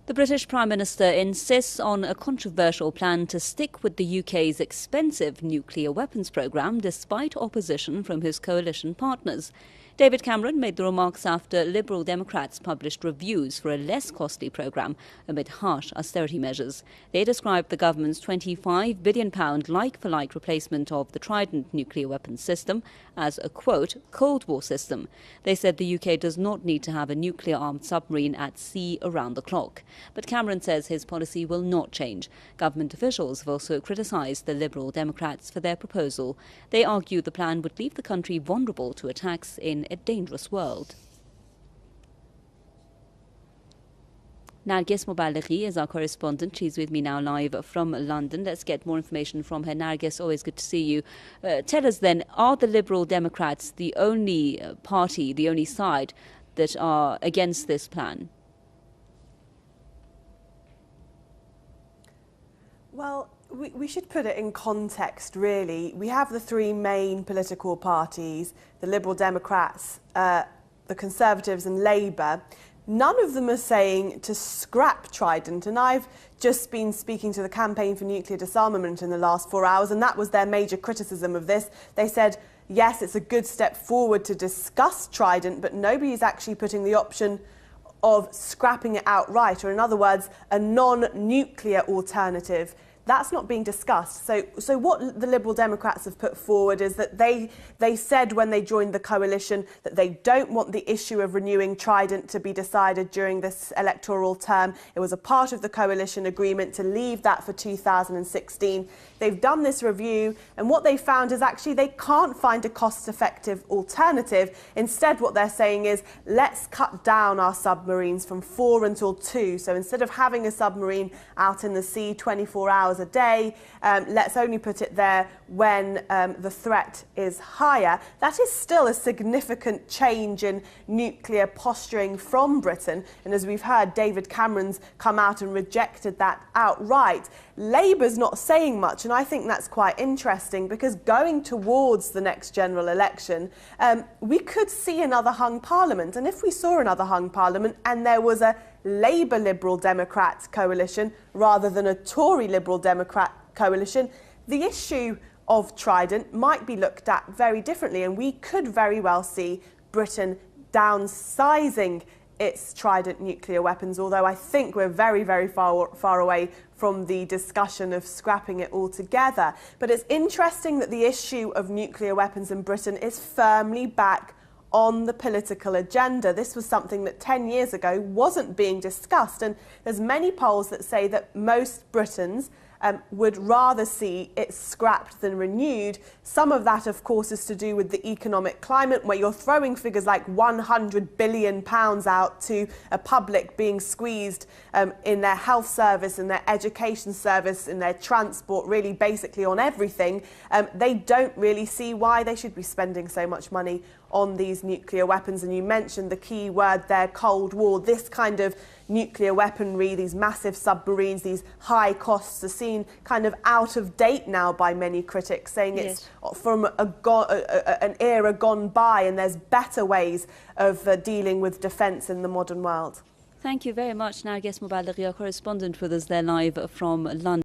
The British Prime Minister insists on a controversial plan to stick with the UK's expensive nuclear weapons programme despite opposition from his coalition partners. David Cameron made the remarks after Liberal Democrats published reviews for a less costly programme amid harsh austerity measures. They described the government's £25 billion like-for-like replacement of the Trident nuclear weapons system as a, quote, Cold War system. They said the UK does not need to have a nuclear-armed submarine at sea around the clock. But Cameron says his policy will not change. Government officials have also criticised the Liberal Democrats for their proposal. They argue the plan would leave the country vulnerable to attacks in a dangerous world. Nargis Mobalaghi is our correspondent. She's with me now live from London. Let's get more information from her. Nargis, always good to see you. Tell us then, are the Liberal Democrats the only party, the only side that are against this plan? Well, we should put it in context, really. We have the three main political parties, the Liberal Democrats, the Conservatives and Labour. None of them are saying to scrap Trident, and I've just been speaking to the Campaign for Nuclear Disarmament in the last 4 hours, and that was their major criticism of this. They said, yes, it's a good step forward to discuss Trident, but nobody's actually putting the option of scrapping it outright, or in other words, a non-nuclear alternative. That's not being discussed. So what the Liberal Democrats have put forward is that they said when they joined the coalition that they don't want the issue of renewing Trident to be decided during this electoral term. It was a part of the coalition agreement to leave that for 2016. They've done this review, and what they found is actually they can't find a cost-effective alternative. Instead, what they're saying is, let's cut down our submarines from 4 until 2. So instead of having a submarine out in the sea 24 hours a day, let's only put it there when the threat is higher. That is still a significant change in nuclear posturing from Britain, and as we've heard, David Cameron's come out and rejected that outright. Labour's not saying much, and I think that's quite interesting, because going towards the next general election, we could see another hung parliament, and if we saw another hung parliament and there was a Labour Liberal Democrat coalition rather than a Tory Liberal Democrat coalition, the issue of Trident might be looked at very differently, and we could very well see Britain downsizing its Trident nuclear weapons, although I think we're very, very far away from the discussion of scrapping it altogether. But it's interesting that the issue of nuclear weapons in Britain is firmly back on the political agenda. This was something that 10 years ago wasn't being discussed, and there's many polls that say that most Britons would rather see it scrapped than renewed. Some of that, of course, is to do with the economic climate, where you're throwing figures like £100 billion out to a public being squeezed in their health service, in their education service, in their transport, really basically on everything. They don't really see why they should be spending so much money on these nuclear weapons. And you mentioned the key word there, Cold War. This kind of nuclear weaponry, these massive submarines, these high costs are seen kind of out of date now by many critics, saying it's from an era gone by, and there's better ways of dealing with defence in the modern world. Thank you very much, Nargis Mobalaghi, our correspondent with us there live from London.